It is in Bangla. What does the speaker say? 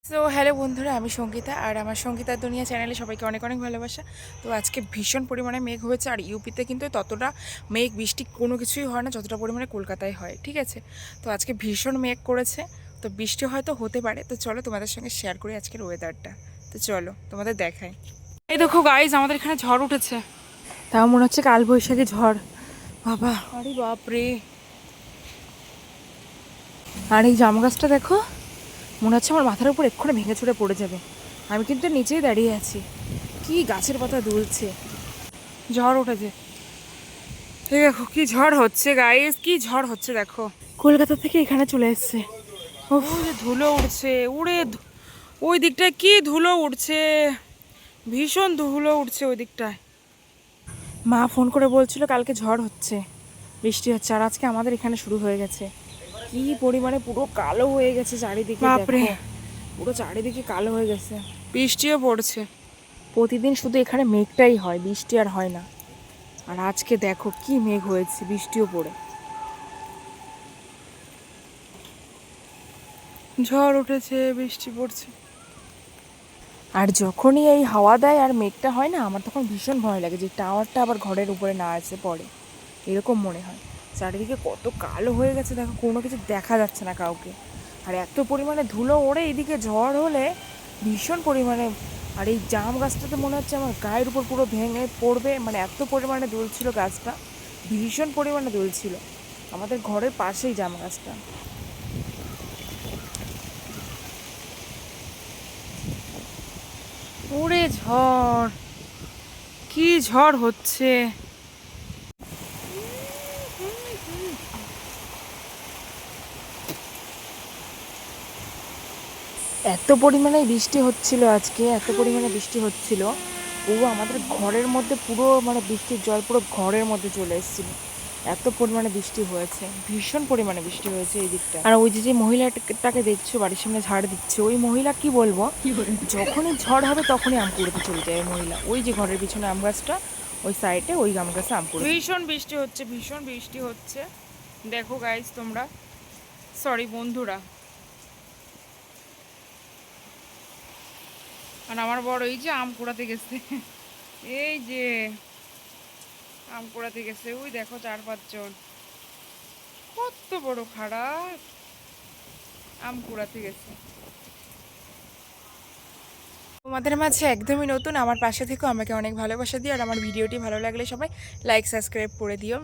সো হ্যালো বন্ধুরা, আমি সঙ্গীতা আর আমার সঙ্গীতা দুনিয়া চ্যানেলে সবাইকে অনেক অনেক ভালোবাসা। তো আজকে ভীষণ পরিমাণে মেঘ হয়েছে, আর ইউপিতে কিন্তু ততটা মেঘ বৃষ্টি কোনো কিছুই হয় না যতটা পরিমাণে কলকাতায় হয়, ঠিক আছে। তো আজকে ভীষণ মেঘ করেছে, তো বৃষ্টি হয়তো হতে পারে। তো চলো তোমাদের সঙ্গে শেয়ার করি আজকের ওয়েদারটা। তো চলো তোমাদের দেখাই। এই দেখো গাইজ, আমাদের এখানে ঝড় উঠেছে, তাও মনে হচ্ছে কালবৈশাখী ঝড়। বাবা, আরে বাপরে। আর এই জাম গাছটা দেখো, মনে হচ্ছে আমার মাথার উপর এক্ষুনি ভেঙে চুরে পড়ে যাবে। আমি কিন্তু নিচেই দাঁড়িয়ে আছি, কি গাছের পাতা দুলছে। ঝড় উঠেছে, দেখো কি ঝড় হচ্ছে গাইস, কি ঝড় হচ্ছে দেখো। কলকাতা থেকে এখানে চলে এসছে। ওই যে ধুলো উড়ছে, ওই দিকটায় কি ধুলো উড়ছে, ভীষণ ধুলো উঠছে ওই দিকটায়। মা ফোন করে বলছিল কালকে ঝড় হচ্ছে, বৃষ্টি হচ্ছে, আর আজকে আমাদের এখানে শুরু হয়ে গেছে। কি পরিমাণে পুরো কালো হয়ে গেছে চারিদিকে, বাপরে পুরো চারিদিকে কালো হয়ে গেছে। বৃষ্টিও পড়ছে, প্রতিদিন শুধু এখানে মেঘটাই হয়, বৃষ্টি আর হয় না। আর আজকে দেখো কি মেঘ হয়েছে, বৃষ্টিও পড়ে, ঝড় উঠেছে, বৃষ্টি পড়ছে। আর যখনই এই হাওয়া দেয় আর মেঘটা হয় না, আমার তখন ভীষণ ভয় লাগে যে টাওয়ারটা আবার ঘরের উপরে না এসে পড়ে, এরকম মনে হয়। চারিদিকে কত কালো হয়ে গেছে দেখো, কোনো কিছু দেখা যাচ্ছে না কাউকে। আর এত পরিমাণে ধুলো ওড়ে, এদিকে ঝড় হলে ভীষণ পরিমাণে। আর এই জাম গাছটাতে মনে হচ্ছে আমার গায়ের উপর পুরো ভেঙে পড়বে, মানে এত পরিমাণে দুলছিল গাছটা, ভীষণ পরিমাণে দুলছিল। আমাদের ঘরের পাশেই জাম গাছটা। ওরে ঝড়, কি ঝড় হচ্ছে। এত পরিমাণে বৃষ্টি হচ্ছিল আজকে, এত পরিমাণে বৃষ্টি হচ্ছিল, পুরো আমাদের ঘরের মধ্যে পুরো মানে বৃষ্টির জল পুরো ঘরের মধ্যে চলে এসেছিল। এত পরিমাণে বৃষ্টি হয়েছে, ভীষণ পরিমাণে বৃষ্টি হয়েছে এই দিকটা। আর ওই যে যে মহিলাটাকে দেখছো বাড়ির সামনে ঝাড় দিচ্ছে, ওই মহিলা কি বলবো, যখনই ঝড় হবে তখনই আম কুড়োতে চলে যায় ওই মহিলা। ওই যে ঘরের পিছনে আম গাছটা, ওই সাইডে ওই আম গাছে আম কুড়োতে। ভীষণ বৃষ্টি হচ্ছে, ভীষণ বৃষ্টি হচ্ছে, দেখো গাইজ তোমরা, সরি বন্ধুরা। আর আমার বড় এই যে আম কুড়াতে গেছে, এই যে আম কুড়াতে গেছে, ওই দেখো 4-5 জন, কত বড় খারাপ, আম কুড়াতে গেছে। তোমাদের মাঝে একদমই নতুন, আমার পাশে থেকেও আমাকে অনেক ভালোবাসা দিও, আর আমার ভিডিওটি ভালো লাগলে সবাই লাইক সাবস্ক্রাইব করে দিও।